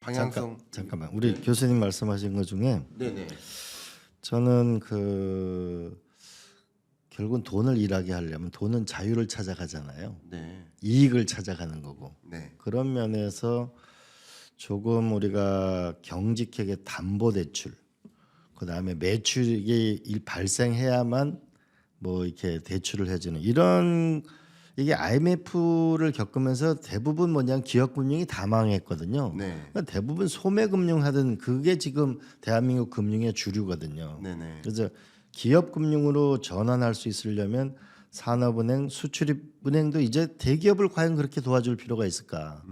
방향성. 잠깐만. 우리 교수님 말씀하신 것 중에 네네. 저는 결국은 돈을 일하게 하려면 돈은 자유를 찾아가잖아요. 네. 이익을 찾아가는 거고. 네. 그런 면에서 조금 우리가 경직하게 담보대출, 그다음에 매출이 발생해야만 뭐 이렇게 대출을 해주는 이런, 이게 IMF를 겪으면서 대부분 뭐냐 기업금융이 다 망했거든요. 네. 그러니까 대부분 소매금융 하던 그게 지금 대한민국 금융의 주류거든요. 네네. 그래서 기업금융으로 전환할 수 있으려면 산업은행, 수출입은행도 이제 대기업을 과연 그렇게 도와줄 필요가 있을까?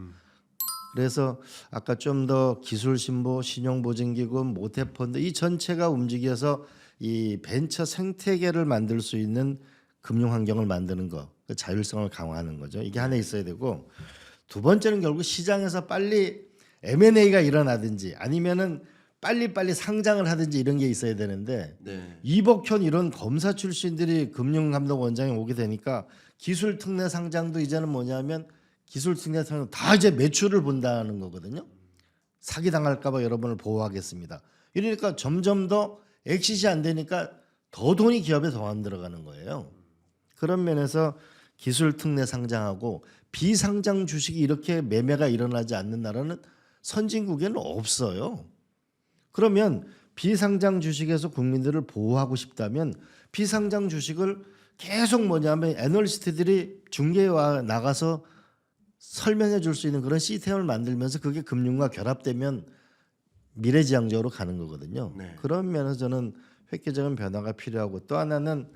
그래서 아까 좀 더 기술신보, 신용보증기금, 모태펀드 이 전체가 움직여서 이 벤처 생태계를 만들 수 있는 금융 환경을 만드는 거, 그 자율성을 강화하는 거죠. 이게 하나 있어야 되고, 두 번째는 결국 시장에서 빨리 M&A가 일어나든지 아니면은 빨리 상장을 하든지 이런 게 있어야 되는데, 네. 이복현 이런 검사 출신들이 금융감독원장에 오게 되니까 기술특례 상장도 이제는 뭐냐면 기술특례 상장 다 이제 매출을 본다는 거거든요. 사기 당할까봐 여러분을 보호하겠습니다. 이러니까 점점 더 엑시시 안 되니까 더 돈이 기업에 더 안 들어가는 거예요. 그런 면에서 기술특례 상장하고 비상장 주식이 이렇게 매매가 일어나지 않는 나라는 선진국에는 없어요. 그러면 비상장 주식에서 국민들을 보호하고 싶다면 비상장 주식을 계속 뭐냐면 애널리스트들이 중개와 나가서 설명해 줄 수 있는 그런 시스템을 만들면서 그게 금융과 결합되면 미래지향적으로 가는 거거든요. 네. 그런 면에서 저는 획기적인 변화가 필요하고, 또 하나는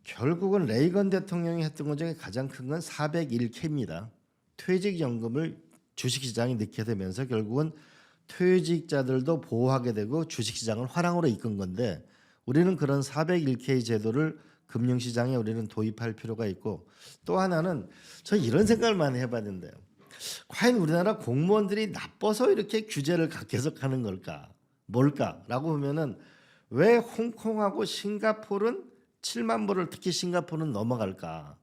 결국은 레이건 대통령이 했던 것 중에 가장 큰 건 401K입니다. 퇴직연금을 주식시장에 넣게 되면서 결국은 퇴직자들도 보호하게 되고 주식시장을 화랑으로 이끈 건데, 우리는 그런 401K 제도를 금융시장에 우리는 도입할 필요가 있고, 또 하나는 저 이런 생각을 많이 해봤는데요. 과연 우리나라 공무원들이 나빠서 이렇게 규제를 계속 하는 걸까? 뭘까라고 보면은 왜 홍콩하고 싱가포르는 7만 불을 특히 싱가포르는 넘어갈까?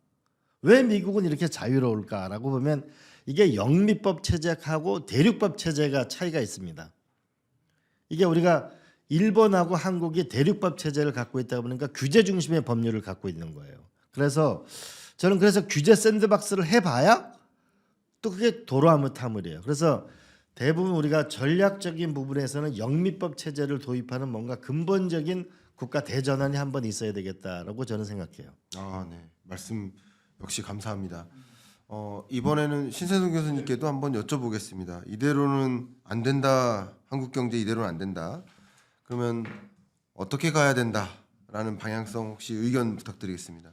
왜 미국은 이렇게 자유로울까라고 보면 이게 영미법 체제하고 대륙법 체제가 차이가 있습니다. 이게 우리가 일본하고 한국이 대륙법 체제를 갖고 있다 보니까 규제 중심의 법률을 갖고 있는 거예요. 그래서 저는 규제 샌드박스를 해봐야 또 그게 도로아무타물이에요. 그래서 대부분 우리가 전략적인 부분에서는 영미법 체제를 도입하는 뭔가 근본적인 국가 대전환이 한번 있어야 되겠다라고 저는 생각해요. 아, 네. 말씀 역시 감사합니다. 이번에는 신세동 교수님께도 한번 여쭤보겠습니다. 이대로는 안 된다. 한국 경제 이대로는 안 된다. 그러면 어떻게 가야 된다라는 방향성 혹시 의견 부탁드리겠습니다.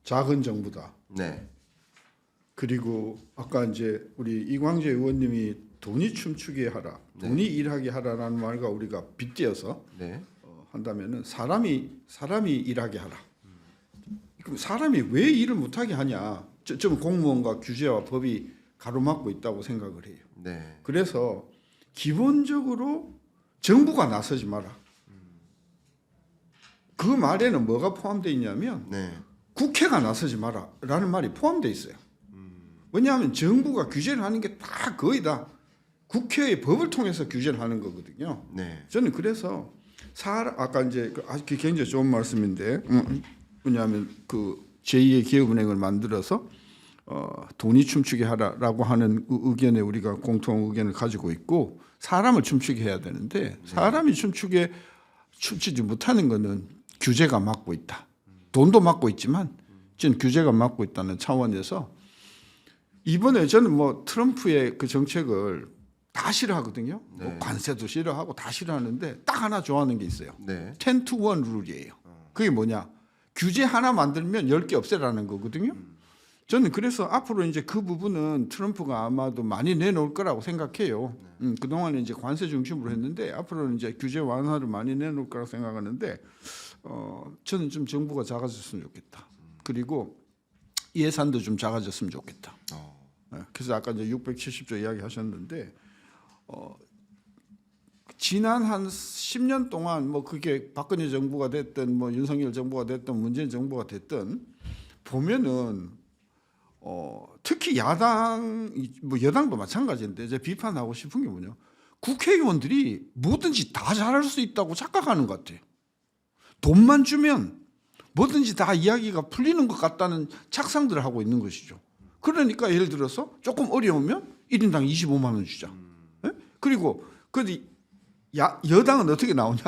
작은 정부다. 네. 그리고 아까 이제 우리 이광재 의원님이 돈이 춤추게 하라, 돈이 일하게 하라라는 말과 우리가 빗대어서 네. 한다면은 사람이 일하게 하라. 그럼 사람이 왜 일을 못하게 하냐? 좀 공무원과 규제와 법이 가로막고 있다고 생각을 해요. 네. 그래서 기본적으로 정부가 나서지 마라. 그 말에는 뭐가 포함되어 있냐면 네. 국회가 나서지 마라라는 말이 포함되어 있어요. 왜냐하면 정부가 규제를 하는 게 다 거의 다 국회의 법을 통해서 규제를 하는 거거든요. 네. 저는 그래서 아까 이제 아주 굉장히 좋은 말씀인데, 왜냐하면 그 제2의 기업은행을 만들어서 돈이 춤추게 하라라고 하는 의견에 우리가 공통 의견을 가지고 있고, 사람을 춤추게 해야 되는데 사람이 춤추지 못하는 거는 규제가 막고 있다. 돈도 막고 있지만 저는 규제가 막고 있다는 차원에서 이번에 저는 뭐 트럼프의 그 정책을 다 싫어하거든요. 네. 뭐 관세도 싫어하고 다 싫어하는데 딱 하나 좋아하는 게 있어요. 네. 10 to 1 룰이에요. 그게 뭐냐? 규제 하나 만들면 10개 없애라는 거거든요. 저는 그래서 앞으로 이제 그 부분은 트럼프가 아마도 많이 내놓을 거라고 생각해요. 그동안은 이제 관세 중심으로 했는데 앞으로는 이제 규제 완화를 많이 내놓을 거라고 생각하는데, 저는 좀 정부가 작아졌으면 좋겠다. 그리고 예산도 좀 작아졌으면 좋겠다. 그래서 아까 이제 670조 이야기 하셨는데, 지난 한 10년 동안 뭐 그게 박근혜 정부가 됐든 뭐 윤석열 정부가 됐든 문재인 정부가 됐든 보면은 특히 야당 뭐 여당도 마찬가지인데 이제 비판하고 싶은 게 뭐냐? 국회의원들이 뭐든지 다 잘할 수 있다고 착각하는 것 같아요. 돈만 주면 뭐든지 다 이야기가 풀리는 것 같다는 착상들을 하고 있는 것이죠. 그러니까 예를 들어서 조금 어려우면 1인당 25만 원 주자. 예? 그리고 여당은 어떻게 나오냐?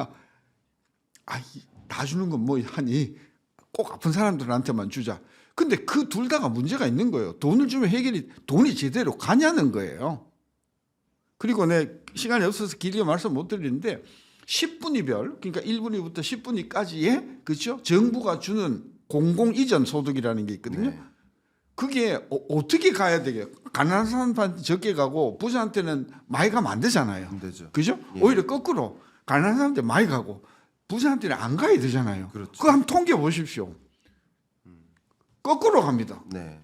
다 주는 건 뭐 하니 꼭 아픈 사람들한테만 주자. 근데 그 둘 다가 문제가 있는 거예요. 돈을 주면 돈이 제대로 가냐는 거예요. 그리고 내 시간이 없어서 길게 말씀 못 드리는데 10분위별, 그러니까 1분위부터 10분위까지의 그렇죠? 정부가 주는 공공 이전 소득이라는 게 있거든요. 네. 그게 어떻게 가야 되게? 가난한 사람한테 적게 가고 부자한테는 많이 가면 안 되잖아요. 안 되죠. 그죠? 예. 오히려 거꾸로 가난한 사람한테 많이 가고 부자한테는 안 가야 되잖아요. 그렇죠. 그거 한번 통계 보십시오. 거꾸로 갑니다. 네.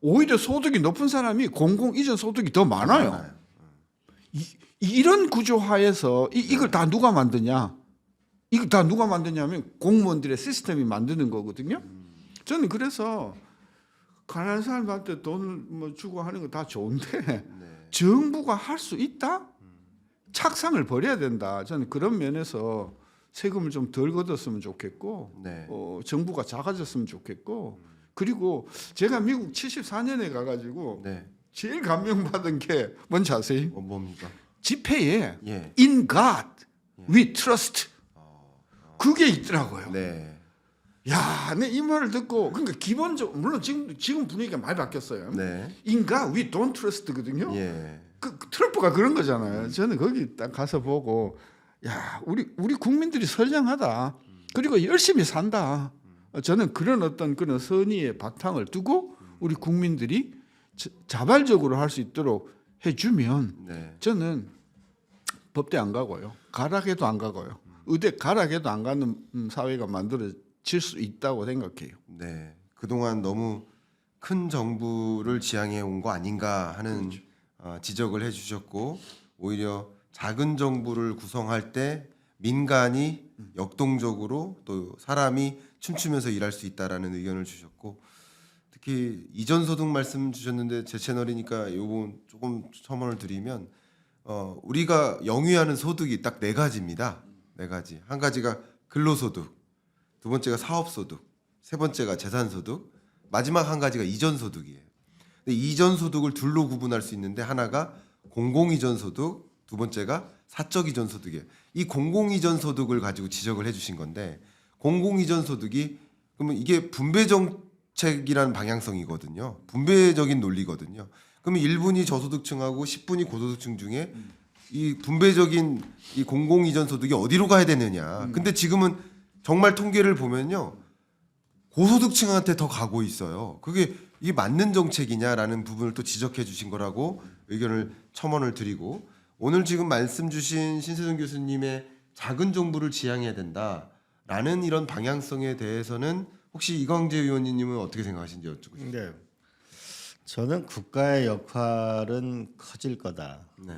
오히려 소득이 높은 사람이 공공 이전 소득이 더 많아요. 이런 구조하에서 이걸 다 누가 만드냐? 이걸 다 누가 만드냐면 공무원들의 시스템이 만드는 거거든요. 저는 그래서 가난한 사람한테 돈을 뭐 주고 하는 거 다 좋은데 네. 정부가 할 수 있다? 착상을 버려야 된다. 저는 그런 면에서 세금을 좀 덜 걷었으면 좋겠고 네. 정부가 작아졌으면 좋겠고 그리고 제가 미국 74년에 가가지고 네. 제일 감명받은 게 뭔지 아세요? 뭡니까? 지폐에 예. In God we trust 그게 있더라고요. 네. 야, 내 이 말을 듣고 그러니까 기본적으로 물론 지금 분위기가 많이 바뀌었어요. 네. In God we don't trust거든요. 예. 그 트럼프가 그런 거잖아요. 저는 거기 딱 가서 보고 야, 우리 국민들이 선량하다. 그리고 열심히 산다. 저는 그런 어떤 그런 선의의 바탕을 두고 우리 국민들이 자발적으로 할 수 있도록 해주면 네. 저는 법대 안 가고요. 가락에도 안 가고요. 의대 가락에도 안 가는 사회가 만들어질 수 있다고 생각해요. 네. 그동안 너무 큰 정부를 지향해 온 거 아닌가 하는 지적을 해주셨고 오히려 작은 정부를 구성할 때 민간이 역동적으로 또 사람이 춤추면서 일할 수 있다라는 의견을 주셨고 특히 이전 소득 말씀 주셨는데 제 채널이니까 이 부분 조금 첨언을 드리면 우리가 영위하는 소득이 딱 네 가지입니다. 네 가지. 한 가지가 근로소득, 두 번째가 사업소득, 세 번째가 재산소득, 마지막 한 가지가 이전소득이에요. 근데 이전소득을 둘로 구분할 수 있는데 하나가 공공이전소득, 두 번째가 사적이전소득이에요. 이 공공이전소득을 가지고 지적을 해주신 건데 공공이전소득이 그러면 이게 분배정책이라는 방향성이거든요. 분배적인 논리거든요. 그러면 1분이 저소득층하고 10분이 고소득층 중에 이 분배적인 이 공공이전소득이 어디로 가야 되느냐. 근데 지금은 정말 통계를 보면요. 고소득층한테 더 가고 있어요. 그게 이게 맞는 정책이냐라는 부분을 또 지적해 주신 거라고 의견을 첨언을 드리고 오늘 지금 말씀 주신 신세준 교수님의 작은 정부를 지향해야 된다라는 이런 방향성에 대해서는 혹시 이광재 의원님은 어떻게 생각하시는지 여쭙고 싶습니다. 네. 저는 국가의 역할은 커질 거다. 네.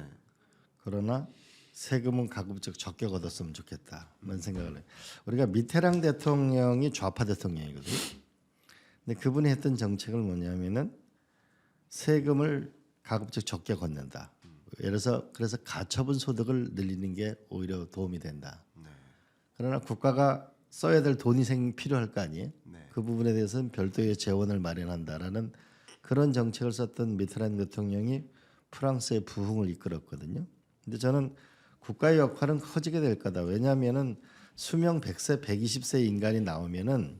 그러나 세금은 가급적 적게 걷었으면 좋겠다. 그런 생각을 해요. 우리가 미테랑 대통령이 좌파 대통령이거든요. 근데 그분이 했던 정책은 뭐냐면은 세금을 가급적 적게 걷는다. 예를 들어서 그래서 가처분 소득을 늘리는 게 오히려 도움이 된다. 그러나 국가가 써야 될 돈이 필요할 거 아니에요. 네. 그 부분에 대해서는 별도의 재원을 마련한다라는 그런 정책을 썼던 미테랑 대통령이 프랑스의 부흥을 이끌었거든요. 근데 저는 국가의 역할은 커지게 될 거다. 왜냐하면은 수명 100세, 120세 인간이 나오면은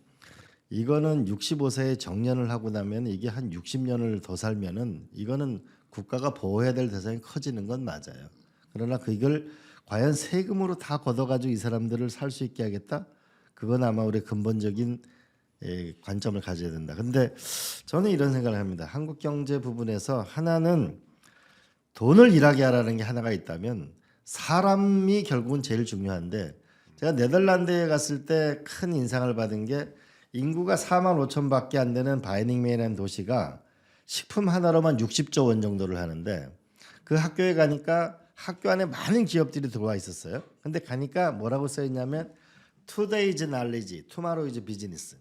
이거는 65세에 정년을 하고 나면 이게 한 60년을 더 살면은 이거는 국가가 보호해야 될 대상이 커지는 건 맞아요. 그러나 그걸 과연 세금으로 다 걷어가지고 이 사람들을 살 수 있게 하겠다? 그건 아마 우리 근본적인 관점을 가져야 된다. 근데 저는 이런 생각을 합니다. 한국 경제 부분에서 하나는 돈을 일하게 하라는 게 하나가 있다면 사람이 결국은 제일 중요한데 제가 네덜란드에 갔을 때 큰 인상을 받은 게 인구가 4만 5천밖에 안 되는 바이닝메이라는 도시가 식품 하나로만 60조 원 정도를 하는데 그 학교에 가니까 학교 안에 많은 기업들이 들어와 있었어요. 근데 가니까 뭐라고 써 있냐면 Today's knowledge, tomorrow's business.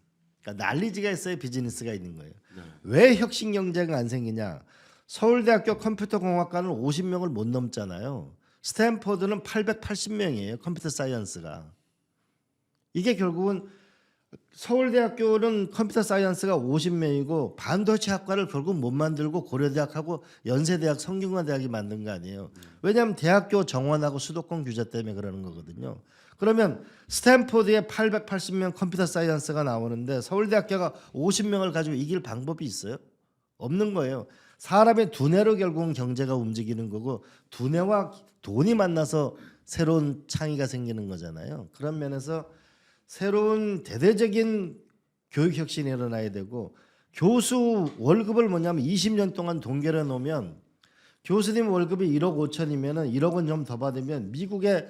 그러니까 난리지가 있어야 비즈니스가 있는 거예요. 네. 왜 혁신 경제가 안 생기냐? 서울대학교 컴퓨터공학과는 50명을 못 넘잖아요. 스탠포드는 880명이에요. 컴퓨터 사이언스가. 이게 결국은 서울대학교는 컴퓨터 사이언스가 50명이고 반도체 학과를 결국 못 만들고 고려대학하고 연세대학 성균관대학이 만든 거 아니에요. 왜냐하면 대학교 정원하고 수도권 규제 때문에 그러는 거거든요. 그러면 스탠포드에 880명 컴퓨터 사이언스가 나오는데 서울대학교가 50명을 가지고 이길 방법이 있어요? 없는 거예요. 사람의 두뇌로 결국은 경제가 움직이는 거고 두뇌와 돈이 만나서 새로운 창의가 생기는 거잖아요. 그런 면에서 새로운 대대적인 교육 혁신이 일어나야 되고 교수 월급을 뭐냐면 20년 동안 동결해 놓으면 교수님 월급이 1억 5천이면은 1억 원 좀 더 받으면 미국의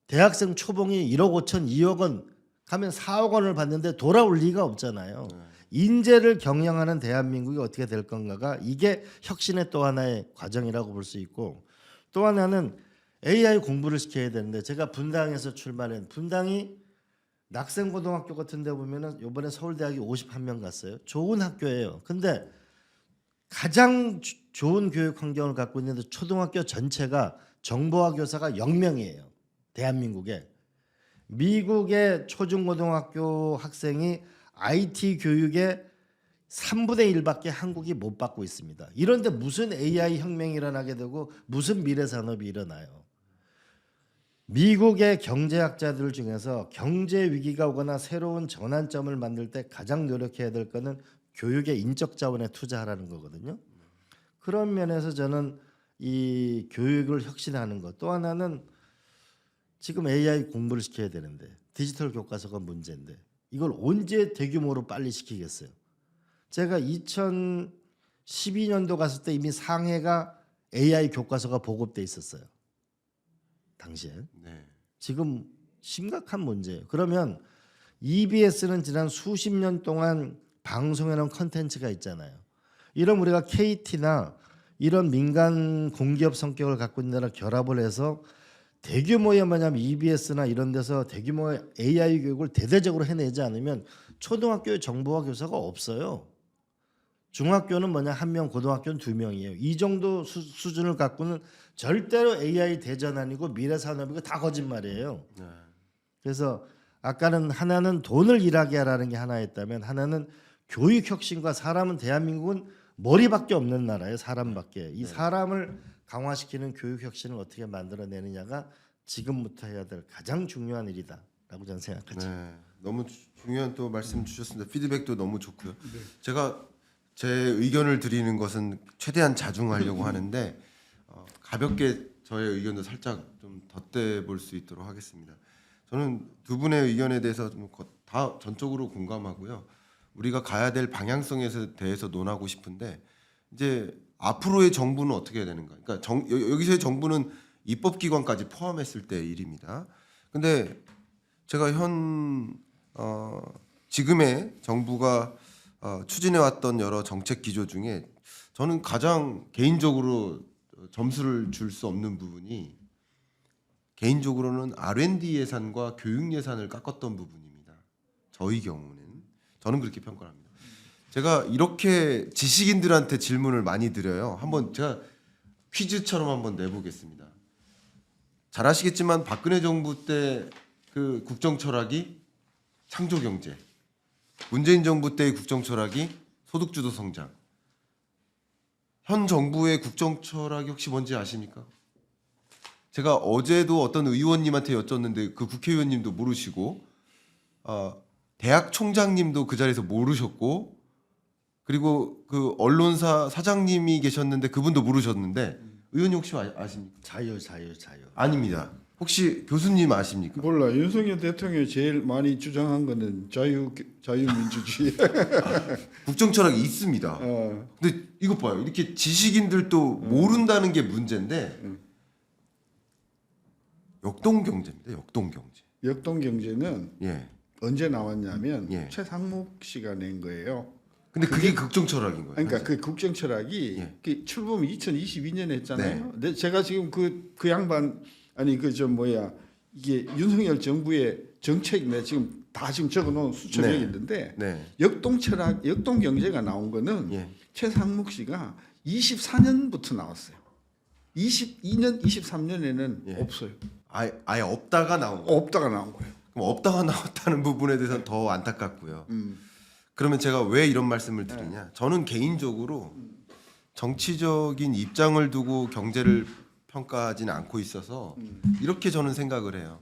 대학생 초봉이 1억 5천 2억 원 가면 4억 원을 받는데 돌아올 리가 없잖아요. 인재를 경영하는 대한민국이 어떻게 될 건가가 이게 혁신의 또 하나의 과정이라고 볼 수 있고 또 하나는 AI 공부를 시켜야 되는데 제가 분당에서 출발한 분당이 낙생고등학교 같은 데 보면은 이번에 서울대학이 51명 갔어요. 좋은 학교예요. 근데 가장 좋은 교육 환경을 갖고 있는데 초등학교 전체가 정보화 교사가 0명이에요. 대한민국에. 미국의 초중고등학교 학생이 IT 교육의 3분의 1밖에 한국이 못 받고 있습니다. 이런데 무슨 AI 혁명이 일어나게 되고 무슨 미래 산업이 일어나요. 미국의 경제학자들 중에서 경제 위기가 오거나 새로운 전환점을 만들 때 가장 노력해야 될 거는 교육의 인적 자원에 투자하라는 거거든요. 그런 면에서 저는 이 교육을 혁신하는 것 또 하나는 지금 AI 공부를 시켜야 되는데 디지털 교과서가 문제인데 이걸 언제 대규모로 빨리 시키겠어요? 제가 2012년도 갔을 때 이미 상해가 AI 교과서가 보급돼 있었어요. 당시에. 네. 지금 심각한 문제예요. 그러면 EBS는 지난 수십 년 동안 방송해놓은 컨텐츠가 있잖아요. 이런 우리가 KT나 이런 민간 공기업 성격을 갖고 있는 데랑 결합을 해서 대규모의 뭐냐면 EBS나 이런 데서 대규모의 AI 교육을 대대적으로 해내지 않으면 초등학교에 정보화 교사가 없어요. 중학교는 뭐냐 1명, 고등학교는 2명이에요. 이 정도 수준을 갖고는 절대로 AI 대전 아니고 미래 산업이고 다 거짓말이에요. 네. 그래서 아까는 하나는 돈을 일하게 하라는 게 하나였다면 하나는 교육 혁신과 사람은 대한민국은 머리밖에 없는 나라예요. 사람밖에. 이 사람을 강화시키는 교육 혁신을 어떻게 만들어내느냐가 지금부터 해야 될 가장 중요한 일이다라고 저는 생각하죠. 네. 너무 중요한 또 말씀 주셨습니다. 피드백도 너무 좋고요. 제가 제 의견을 드리는 것은 최대한 자중하려고 하는데 가볍게 저의 의견도 살짝 좀 덧대 볼 수 있도록 하겠습니다. 저는 두 분의 의견에 대해서 다 전적으로 공감하고요. 우리가 가야 될 방향성에 대해서 논하고 싶은데 이제 앞으로의 정부는 어떻게 해야 되는가? 그러니까 여기서의 정부는 입법기관까지 포함했을 때의 일입니다. 근데 제가 지금의 정부가 추진해왔던 여러 정책 기조 중에 저는 가장 개인적으로 점수를 줄 수 없는 부분이 개인적으로는 R&D 예산과 교육 예산을 깎았던 부분입니다. 저희 경우는 저는 그렇게 평가합니다. 제가 이렇게 지식인들한테 질문을 많이 드려요. 한번 제가 퀴즈처럼 한번 내보겠습니다. 잘 아시겠지만 박근혜 정부 때 그 국정 철학이 창조 경제, 문재인 정부 때의 국정 철학이 소득주도 성장. 현 정부의 국정 철학이 혹시 뭔지 아십니까? 제가 어제도 어떤 의원님한테 여쭸는데 그 국회의원님도 모르시고 대학 총장님도 그 자리에서 모르셨고 그리고 그 언론사 사장님이 계셨는데 그분도 모르셨는데 의원님 혹시 아십니까? 자유. 아닙니다. 혹시 교수님 아십니까? 몰라. 윤석열 대통령이 제일 많이 주장한 거는 자유민주주의. 국정 철학이 있습니다. 어. 근데 이것 봐요. 이렇게 지식인들도 모른다는 게 문제인데 역동 경제입니다. 역동 경제. 역동 경제는 예. 언제 나왔냐면 예. 최상목 씨가 낸 거예요. 근데 그게 국정 철학인 거예요. 그러니까 현재. 그 국정 철학이 예. 그 출범 2022년에 했잖아요. 근데 제가 지금 그 양반 아니 이게 윤석열 정부의 정책 내 지금 다 지금 적어놓은 수첩이 네. 있는데 네. 역동 철학, 역동 경제가 나온 거는 예. 최상목 씨가 24년부터 나왔어요. 22년, 23년에는 예. 없어요. 아예 없다가 나온 거. 없다가 나온 거예요. 그럼 없다가 나왔다는 부분에 대해서는 더 안타깝고요. 그러면 제가 왜 이런 말씀을 드리냐? 저는 개인적으로 정치적인 입장을 두고 경제를 평가하지는 않고 있어서 이렇게 저는 생각을 해요.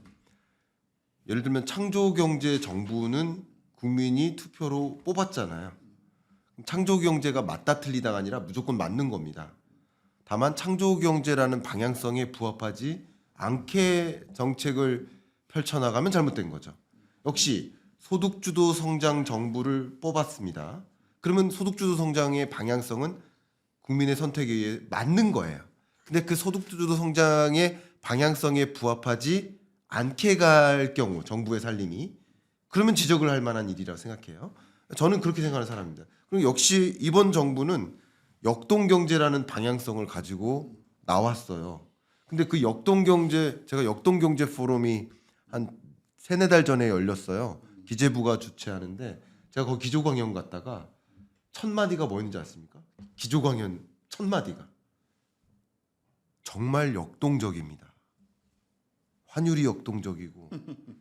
예를 들면 창조경제 정부는 국민이 투표로 뽑았잖아요. 창조경제가 맞다 틀리다가 아니라 무조건 맞는 겁니다. 다만 창조경제라는 방향성에 부합하지 않게 정책을 펼쳐나가면 잘못된 거죠. 역시 소득주도 성장 정부를 뽑았습니다. 그러면 소득주도 성장의 방향성은 국민의 선택에 의해 맞는 거예요. 근데 그 소득주도 성장의 방향성에 부합하지 않게 갈 경우 정부의 살림이 그러면 지적을 할 만한 일이라고 생각해요. 저는 그렇게 생각하는 사람입니다. 그리고 역시 이번 정부는 역동경제라는 방향성을 가지고 나왔어요. 근데 그 역동경제 제가 역동경제 포럼이 한 3-4달 전에 열렸어요. 기재부가 주최하는데 제가 거기 기조강연 갔다가 1000마디가 뭐였는지 아십니까? 기조강연 1000마디가 정말 역동적입니다. 환율이 역동적이고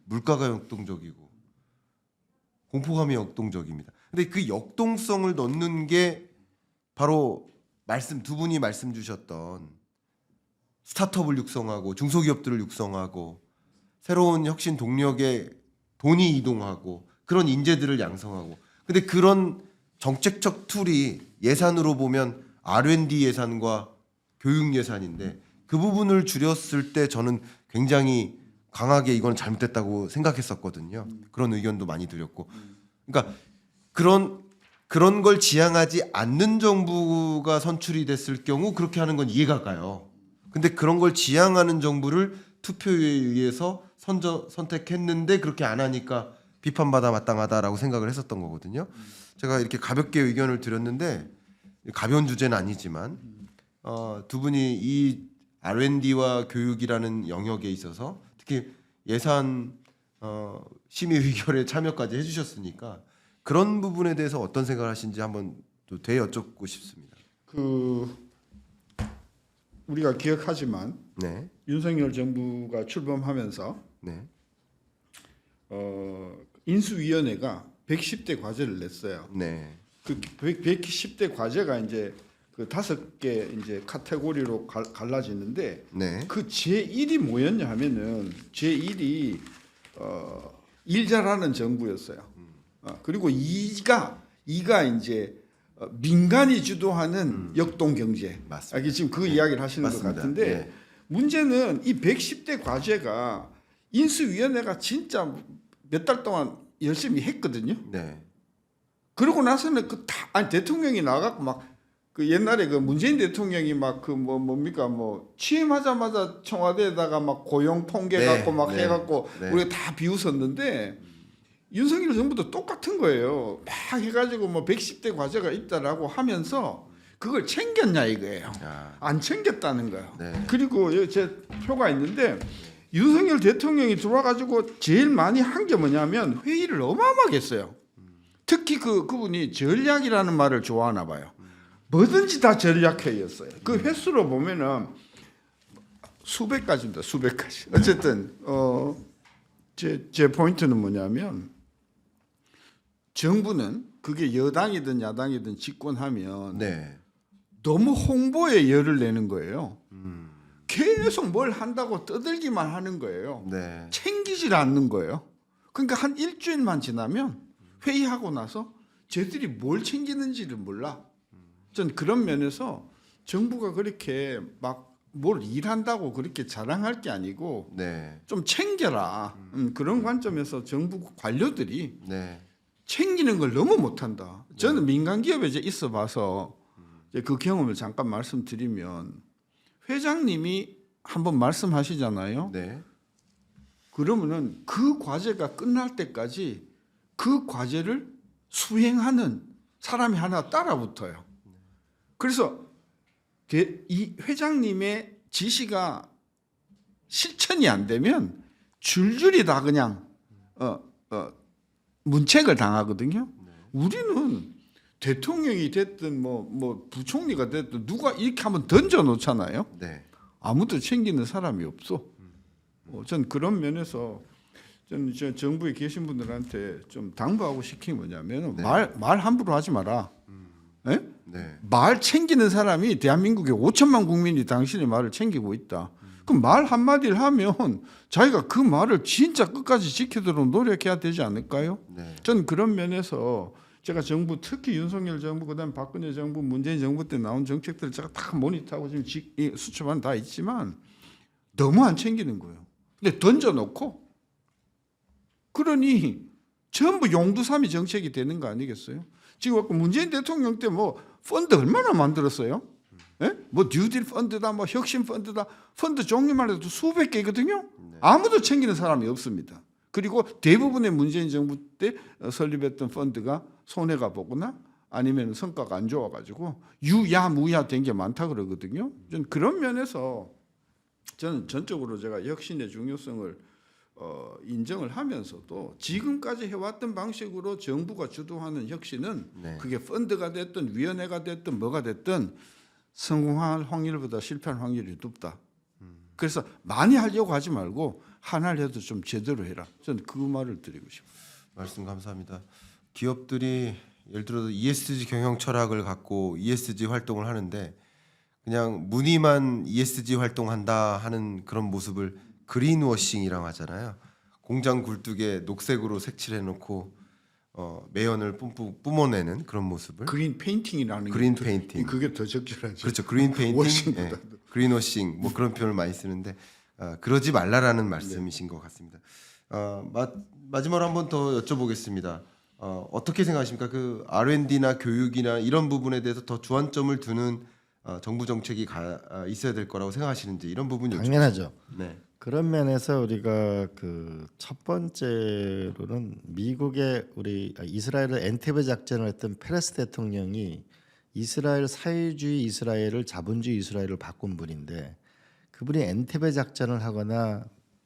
물가가 역동적이고 공포감이 역동적입니다. 근데 그 역동성을 넣는 게 바로 두 분이 말씀 주셨던 스타트업을 육성하고 중소기업들을 육성하고 새로운 혁신 동력에 돈이 이동하고 그런 인재들을 양성하고 근데 그런 정책적 툴이 예산으로 보면 R&D 예산과 교육 예산인데 그 부분을 줄였을 때 저는 굉장히 강하게 이건 잘못됐다고 생각했었거든요. 그런 의견도 많이 드렸고 그러니까 그런 걸 지향하지 않는 정부가 선출이 됐을 경우 그렇게 하는 건 이해가 가요. 근데 그런 걸 지향하는 정부를 투표에 의해서 선택했는데 그렇게 안 하니까 비판받아 마땅하다라고 생각을 했었던 거거든요. 제가 이렇게 가볍게 의견을 드렸는데 가벼운 주제는 아니지만 두 분이 이 R&D와 교육이라는 영역에 있어서 특히 예산 심의 의결에 참여까지 해주셨으니까 그런 부분에 대해서 어떤 생각을 하시는지 한번 또 되여쭙고 싶습니다. 우리가 기억하지만 네, 윤석열 정부가 출범하면서 네, 인수위원회가 110대 과제를 냈어요. 네, 그 110대 과제가 이제 그 5개 이제 카테고리로 갈라지는데 네, 그 제1이 뭐였냐 하면은 제1이 일 잘하는 정부였어요. 그리고 2가 이제 민간이 주도하는 역동 경제. 맞습니다. 이게 지금 그 이야기를 하시는 맞습니다. 것 같은데 네. 문제는 이 110대 과제가 인수위원회가 진짜 몇 달 동안 열심히 했거든요. 네, 그러고 나서는 대통령이 나가고 막 그 옛날에 그 문재인 대통령이 막 그 뭡니까 취임하자마자 청와대에다가 막 고용 통계 네, 갖고 막 네, 해갖고 네. 우리가 다 비웃었는데 윤석열 정부도 똑같은 거예요. 막 해가지고 110대 과제가 있다라고 하면서 그걸 챙겼냐 이거예요. 아, 안 챙겼다는 거예요. 네. 그리고 여기 제 표가 있는데 윤석열 대통령이 들어와가지고 제일 많이 한 게 뭐냐면 회의를 어마어마하게 했어요. 특히 그분이 전략이라는 말을 좋아하나 봐요. 뭐든지 다 전략회의였어요. 그 횟수로 보면은 수백 가지입니다. 수백 가지. 어쨌든 제 포인트는 뭐냐면 정부는 그게 여당이든 야당이든 집권하면 네, 너무 홍보에 열을 내는 거예요. 계속 뭘 한다고 떠들기만 하는 거예요. 네, 챙기질 않는 거예요. 그러니까 한 일주일만 지나면 회의하고 나서 쟤들이 뭘 챙기는지를 몰라. 전 그런 면에서 정부가 그렇게 막 뭘 일한다고 그렇게 자랑할 게 아니고 네, 좀 챙겨라. 그런 관점에서 정부 관료들이 네, 챙기는 걸 너무 못한다. 저는 민간 기업에 이제 있어봐서 이제 그 경험을 잠깐 말씀드리면 회장님이 한번 말씀하시잖아요. 네, 그러면은 그 과제가 끝날 때까지 그 과제를 수행하는 사람이 하나 따라붙어요. 그래서 이 회장님의 지시가 실천이 안 되면 줄줄이 다 그냥 문책을 당하거든요. 우리는 대통령이 됐든 뭐 부총리가 됐든 누가 이렇게 한번 던져 놓잖아요. 네. 아무도 챙기는 사람이 없어. 전 그런 면에서 저는 저 정부에 계신 분들한테 좀 당부하고 시킨 게 뭐냐면 네. 말 함부로 하지 마라. 예? 네. 말 챙기는 사람이 대한민국의 5천만 국민이 당신의 말을 챙기고 있다. 그럼 말 한마디를 하면 자기가 그 말을 진짜 끝까지 지키도록 노력해야 되지 않을까요? 네. 저는 그런 면에서 제가 정부 특히 윤석열 정부 그다음 박근혜 정부 문재인 정부 때 나온 정책들을 제가 다 모니터하고 지금 수첩안 다 있지만 너무 안 챙기는 거예요. 근데 던져놓고 그러니 전부 용두삼이 정책이 되는 거 아니겠어요? 지금 아까 문재인 대통령 때 뭐 펀드 얼마나 만들었어요? 예? 뭐 뉴딜 펀드다, 뭐 혁신 펀드다, 펀드 종류만 해도 수백 개거든요. 아무도 챙기는 사람이 없습니다. 그리고 대부분의 문재인 정부 때 설립했던 펀드가 손해가 보거나 아니면 성과가 안 좋아가지고 유야무야 된 게 많다 그러거든요. 저는 그런 면에서 저는 전적으로 제가 혁신의 중요성을 인정을 하면서도 지금까지 해왔던 방식으로 정부가 주도하는 혁신은 네. 그게 펀드가 됐든 위원회가 됐든 뭐가 됐든 성공할 확률보다 실패할 확률이 높다. 그래서 많이 하려고 하지 말고 하나를 해도 좀 제대로 해라. 저는 그 말을 드리고 싶어요. 말씀 감사합니다. 기업들이 예를 들어서 ESG 경영 철학을 갖고 ESG 활동을 하는데 그냥 무늬만 ESG 활동한다 하는 그런 모습을 그린워싱이라고 하잖아요. 공장 굴뚝에 녹색으로 색칠해놓고 매연을 뿜어내는 그런 모습을 그린 페인팅이라는 그린 게 페인팅. 그게 더 적절하죠. 그렇죠. 그린 페인팅, 워싱보다도. 그린워싱 뭐 그런 표현을 많이 쓰는데 그러지 말라라는 말씀이신 것 같습니다. 마지막으로 한 번 더 여쭤보겠습니다. 어떻게 생각하십니까? 그 R&D나 교육이나 이런 부분에 대해서 더 주안점을 두는 정부 정책이 있어야 될 거라고 생각하시는지 이런 부분 당연하죠. 네. 그런 면에서 우리가 그 첫 번째로는 미국의 이스라엘의 엔테베 작전을 했던 페레스 대통령이 이스라엘 사회주의 이스라엘을 자본주의 이스라엘을 바꾼 분인데 그분이 엔테베 작전을 하거나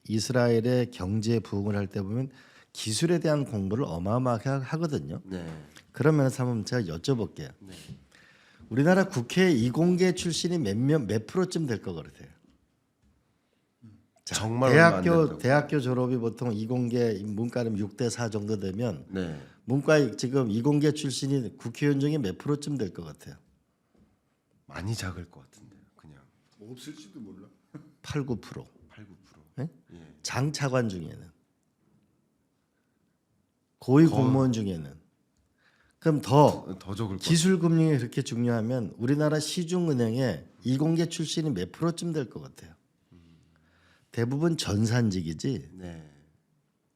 이스라엘의 경제 부흥을 할 때 보면 기술에 대한 공부를 어마어마하게 하거든요. 네. 그런 면에서 한번 제가 여쭤볼게요. 우리나라 국회 이공계 출신이 몇 프로쯤 될 것 같아요? 자, 정말 얼마 안 된다고. 대학교 졸업이 보통 이공계 문과는 6대4 정도 되면 네. 문과 지금 이공계 출신이 국회의원 중에 몇 프로쯤 될 것 같아요? 많이 작을 것 같은데요. 그냥 없을지도 몰라. 8, 9%. 8, 9%. 네? 예. 장차관 중에는 고위 공무원 중에는 그럼 더 더 적을 것 기술 금융이 그렇게 중요하면 우리나라 시중은행에 이공계 출신이 몇 프로쯤 될 것 같아요? 대부분 전산직이지 같아요. 네.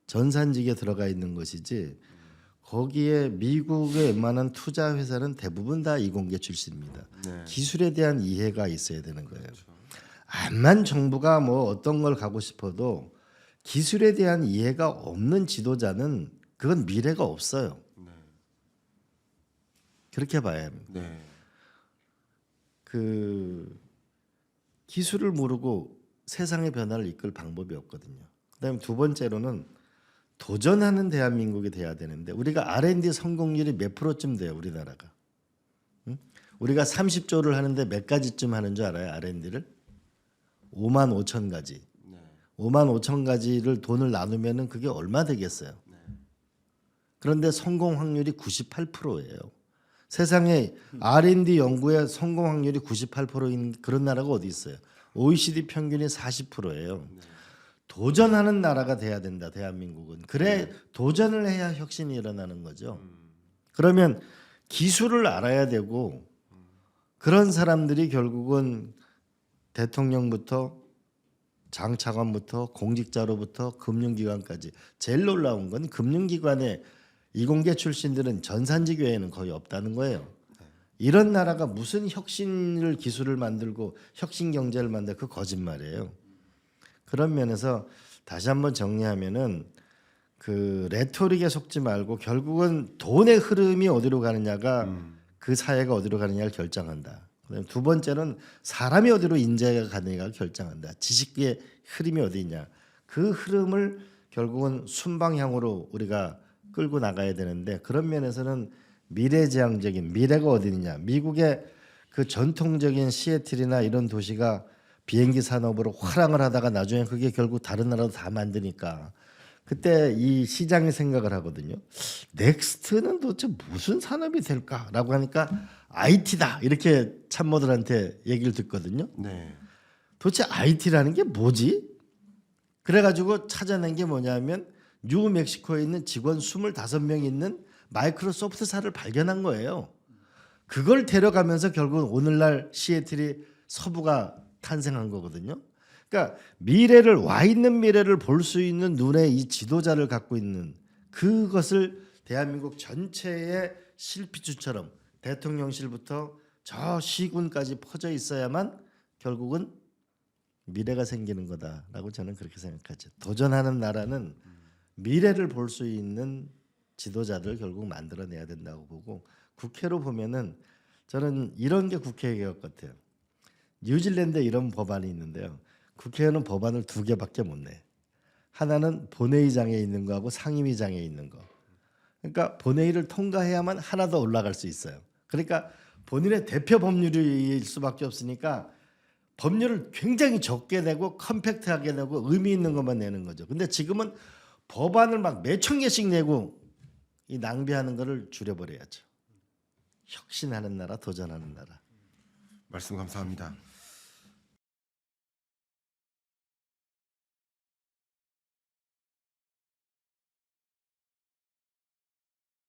전산직에 들어가 있는 것이지 거기에 미국의 웬만한 투자 회사는 대부분 다 이공계 출신입니다. 네. 기술에 대한 이해가 있어야 되는 거예요. 암만 정부가 뭐 어떤 걸 가고 싶어도 기술에 대한 이해가 없는 지도자는 그건 미래가 없어요. 그렇게 봐야 합니다. 네. 그 기술을 모르고 세상의 변화를 이끌 방법이 없거든요. 그다음에 두 번째로는 도전하는 대한민국이 돼야 되는데 우리가 R&D 성공률이 몇 프로쯤 돼요, 우리나라가? 응? 우리가 30조를 하는데 몇 가지쯤 하는 줄 알아요, R&D를? 5만 5천 가지. 5만 5천 가지를 돈을 나누면은 그게 얼마 되겠어요? 그런데 성공 확률이 98%예요. 세상에 R&D 연구의 성공 확률이 98%인 그런 나라가 어디 있어요? OECD 평균이 40%예요. 도전하는 나라가 돼야 된다, 대한민국은. 그래 도전을 해야 혁신이 일어나는 거죠. 그러면 기술을 알아야 되고 그런 사람들이 결국은 대통령부터 장차관부터 공직자로부터 금융기관까지 제일 놀라운 건 금융기관의 이공계 출신들은 전산직 외에는 거의 없다는 거예요. 이런 나라가 무슨 혁신을 기술을 만들고 혁신 경제를 만들 그 거짓말이에요. 그런 면에서 다시 한번 정리하면은 그 레토릭에 속지 말고 결국은 돈의 흐름이 어디로 가느냐가 그 사회가 어디로 가느냐를 결정한다. 그다음에 두 번째는 사람이 어디로 인재가 가느냐가 결정한다. 지식의 흐름이 어디 있냐. 그 흐름을 결국은 순방향으로 우리가 끌고 나가야 되는데 그런 면에서는 미래지향적인 미래가 어디 있느냐. 미국의 그 전통적인 시애틀이나 이런 도시가 비행기 산업으로 화랑을 하다가 나중에 그게 결국 다른 나라도 다 만드니까 그때 이 시장이 생각을 하거든요. 넥스트는 도대체 무슨 산업이 될까라고 하니까 IT다 이렇게 참모들한테 얘기를 듣거든요. 네. 도대체 IT라는 게 뭐지? 그래가지고 찾아낸 게 뭐냐면 뉴멕시코에 있는 직원 25명이 있는 마이크로소프트사를 발견한 거예요. 그걸 데려가면서 결국 오늘날 시애틀이 서부가 탄생한 거거든요. 그러니까 미래를 와 있는 미래를 볼 수 있는 눈의 이 지도자를 갖고 있는 그것을 대한민국 전체의 실피주처럼 대통령실부터 저 시군까지 퍼져 있어야만 결국은 미래가 생기는 거다라고 저는 그렇게 생각하죠. 도전하는 나라는 미래를 볼 수 있는 지도자들 결국 만들어내야 된다고 보고 국회로 보면은 저는 이런 게 국회 개혁 같아요. 뉴질랜드에 이런 법안이 있는데요. 국회의원은 법안을 2개밖에 못 내. 하나는 본회의장에 있는 거하고 상임위장에 있는 거. 그러니까 본회의를 통과해야만 하나 더 올라갈 수 있어요. 그러니까 본인의 대표 법률일 수밖에 없으니까 법률을 굉장히 적게 내고 컴팩트하게 내고 의미 있는 것만 내는 거죠. 근데 지금은 법안을 막 몇천 개씩 내고 이 낭비하는 거를 줄여버려야죠. 혁신하는 나라, 도전하는 나라. 말씀 감사합니다.